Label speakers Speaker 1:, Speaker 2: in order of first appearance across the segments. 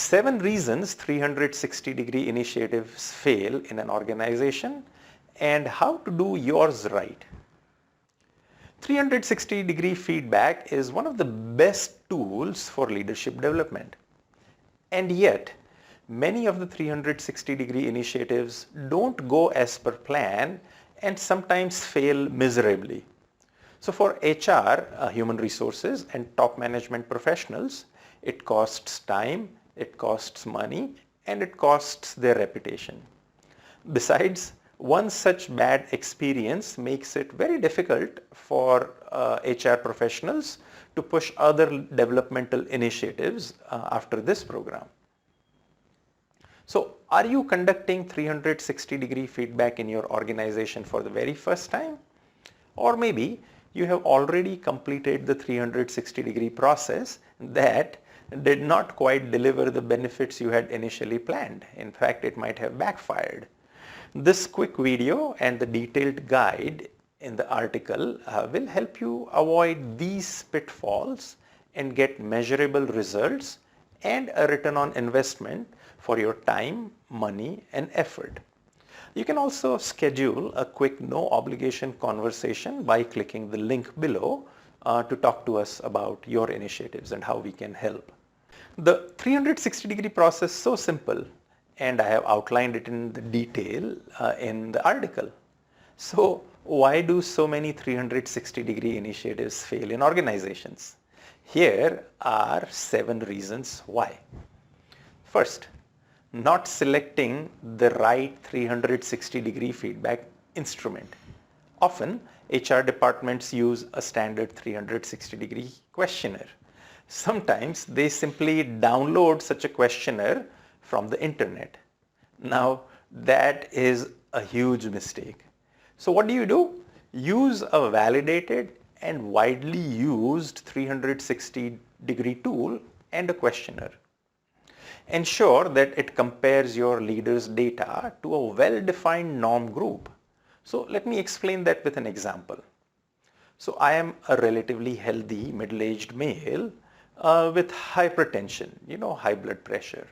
Speaker 1: 7 reasons 360-degree initiatives fail in an organization and how to do yours right. 360-degree feedback is one of the best tools for leadership development. And yet, many of the 360-degree initiatives don't go as per plan and sometimes fail miserably. So for HR, human resources, and top management professionals, it costs time, it costs money, and it costs their reputation. Besides, one such bad experience makes it very difficult for HR professionals to push other developmental initiatives after this program. So, are you conducting 360-degree feedback in your organization for the very first time? Or maybe you have already completed the 360-degree process that did not quite deliver the benefits you had initially planned. In fact, it might have backfired. This quick video and the detailed guide in the article will help you avoid these pitfalls and get measurable results and a return on investment for your time, money, and effort. You can also schedule a quick no obligation conversation by clicking the link below to talk to us about your initiatives and how we can help. The 360-degree process is so simple, and I have outlined it in the detail in the article. So why do so many 360-degree initiatives fail in organizations? Here are 7 reasons why. First, not selecting the right 360-degree feedback instrument. Often, HR departments use a standard 360-degree questionnaire. Sometimes they simply download such a questionnaire from the internet. Now, that is a huge mistake. So what do? Use a validated and widely used 360-degree tool and a questionnaire. Ensure that it compares your leaders' data to a well-defined norm group. So let me explain that with an example. So I am a relatively healthy middle-aged male with hypertension, high blood pressure.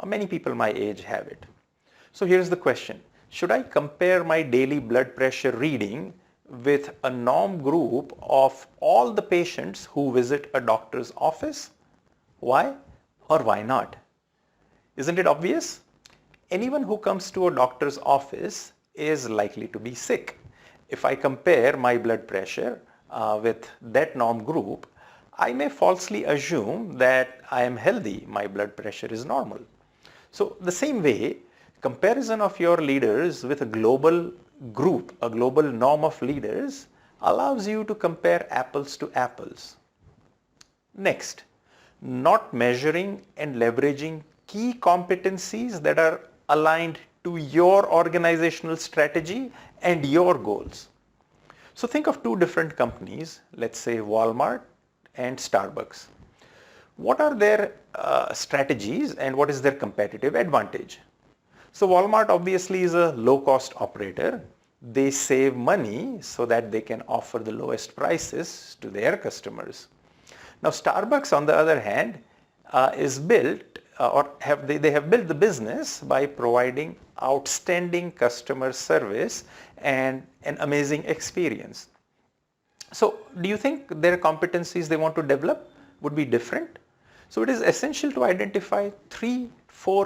Speaker 1: Many people my age have it. So here's the question. Should I compare my daily blood pressure reading with a norm group of all the patients who visit a doctor's office? Why or why not? Isn't it obvious? Anyone who comes to a doctor's office is likely to be sick. If I compare my blood pressure with that norm group, I may falsely assume that I am healthy, my blood pressure is normal. So the same way, comparison of your leaders with a global group, a global norm of leaders, allows you to compare apples to apples. Next, not measuring and leveraging key competencies that are aligned to your organizational strategy and your goals. So think of 2 different companies, let's say Walmart and Starbucks. What are their strategies and what is their competitive advantage? So Walmart obviously is a low-cost operator. They save money so that they can offer the lowest prices to their customers. Now Starbucks, on the other hand, is built they have built the business by providing outstanding customer service and an amazing experience. So do you think their competencies they want to develop would be different? So it is essential to identify 3-4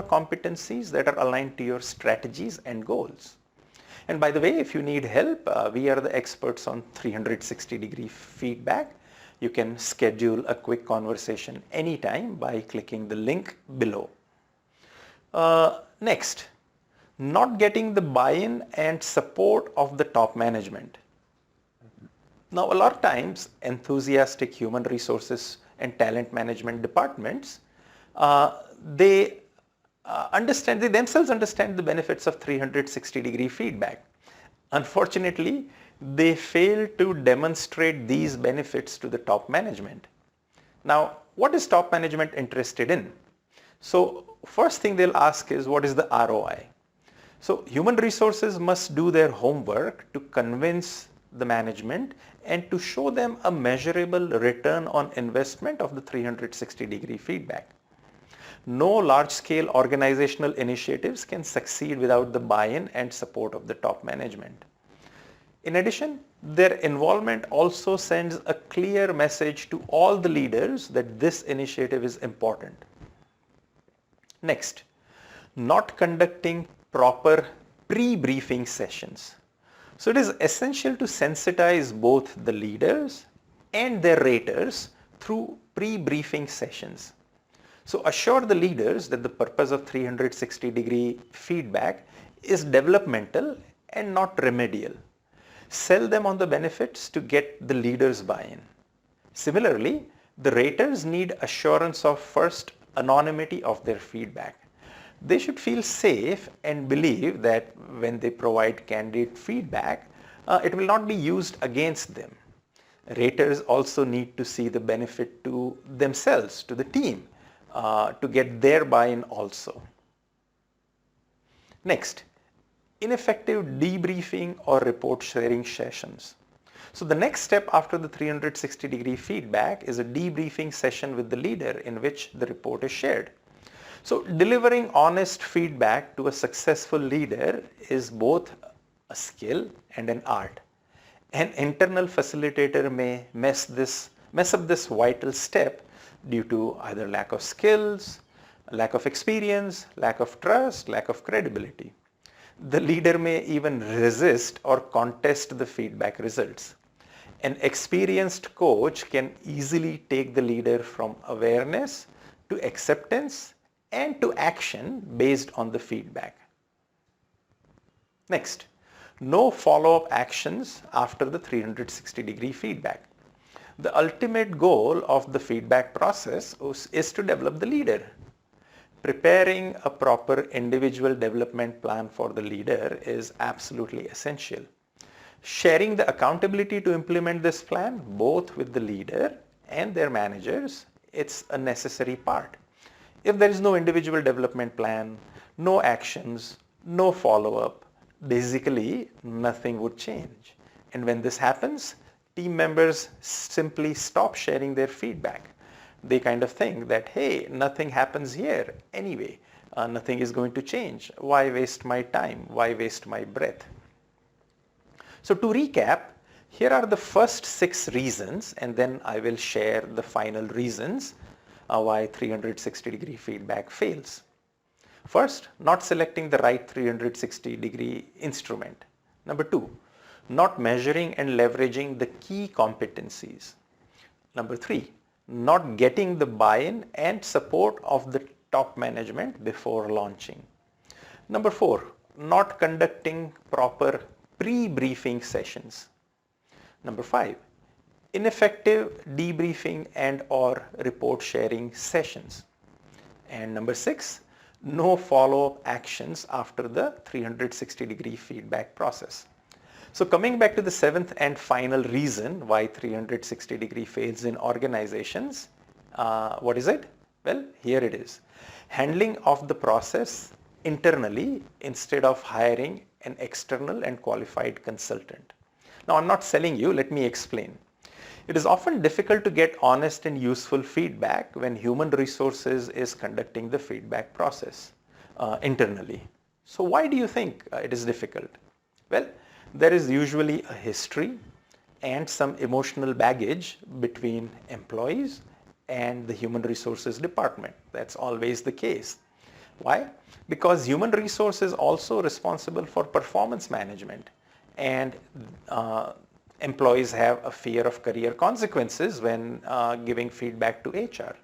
Speaker 1: competencies that are aligned to your strategies and goals. And by the way, if you need help, we are the experts on 360-degree feedback. You can schedule a quick conversation anytime by clicking the link below. Next, not getting the buy-in and support of the top management. Now, a lot of times, enthusiastic human resources and talent management departments, they themselves understand the benefits of 360-degree feedback. Unfortunately, they fail to demonstrate these benefits to the top management. Now, what is top management interested in? So, first thing they'll ask is, what is the ROI? So, human resources must do their homework to convince the management and to show them a measurable return on investment of the 360-degree feedback. No large-scale organizational initiatives can succeed without the buy-in and support of the top management. In addition, their involvement also sends a clear message to all the leaders that this initiative is important. Next, not conducting proper pre-briefing sessions. So it is essential to sensitize both the leaders and their raters through pre-briefing sessions. So assure the leaders that the purpose of 360-degree feedback is developmental and not remedial. Sell them on the benefits to get the leaders' buy-in. Similarly, the raters need assurance of first anonymity of their feedback. They should feel safe and believe that when they provide candid feedback, it will not be used against them. Raters also need to see the benefit to themselves, to the team, to get their buy-in also. Next, ineffective debriefing or report sharing sessions. So the next step after the 360-degree feedback is a debriefing session with the leader in which the report is shared. So delivering honest feedback to a successful leader is both a skill and an art. An internal facilitator may mess up this vital step due to either lack of skills, lack of experience, lack of trust, lack of credibility. The leader may even resist or contest the feedback results. An experienced coach can easily take the leader from awareness to acceptance and to action based on the feedback. Next, no follow-up actions after the 360-degree feedback. The ultimate goal of the feedback process is to develop the leader. Preparing a proper individual development plan for the leader is absolutely essential. Sharing the accountability to implement this plan both with the leader and their managers, it's a necessary part. If there is no individual development plan, no actions, no follow-up, basically nothing would change. And when this happens, team members simply stop sharing their feedback. They kind of think that, hey, nothing happens here anyway. Nothing is going to change. Why waste my time? Why waste my breath? So to recap, here are the first 6 reasons, and then I will share the final reasons why 360-degree feedback fails. First, not selecting the right 360-degree instrument. Number 2, not measuring and leveraging the key competencies. Number 3, not getting the buy-in and support of the top management before launching. Number 4, not conducting proper pre-briefing sessions. Number 5, ineffective debriefing and or report sharing sessions. And number 6, no follow-up actions after the 360-degree feedback process. So coming back to the 7th and final reason why 360-degree fails in organizations, what is it? Well, here it is. Handling of the process internally instead of hiring an external and qualified consultant. Now, I'm not selling you, let me explain. It is often difficult to get honest and useful feedback when human resources is conducting the feedback process internally. So why do you think it is difficult? Well, there is usually a history and some emotional baggage between employees and the human resources department. That's always the case. Why? Because human resources is also responsible for performance management, and employees have a fear of career consequences when giving feedback to HR.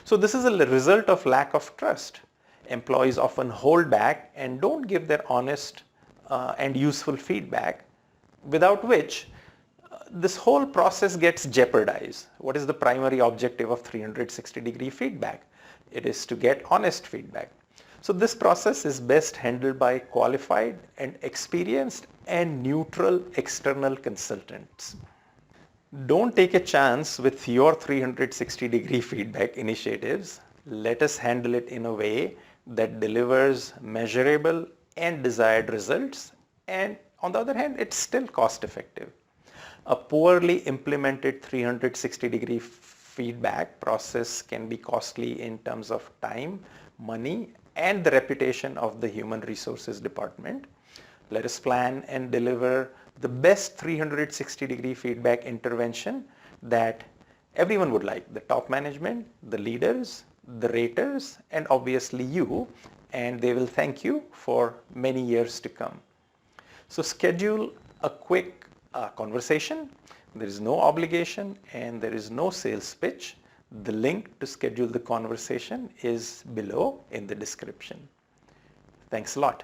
Speaker 1: So this is a result of lack of trust. Employees often hold back and don't give their honest and useful feedback, without which this whole process gets jeopardized. What is the primary objective of 360-degree feedback? It is to get honest feedback. So this process is best handled by qualified and experienced and neutral external consultants. Don't take a chance with your 360-degree feedback initiatives. Let us handle it in a way that delivers measurable and desired results, and on the other hand, it's still cost effective. A poorly implemented 360-degree feedback process can be costly in terms of time, money, and the reputation of the human resources department. Let us plan and deliver the best 360-degree feedback intervention that everyone would like, the top management, the leaders, the raters, and obviously you, and they will thank you for many years to come. So schedule a quick conversation. There is no obligation and there is no sales pitch. The link to schedule the conversation is below in the description. Thanks a lot.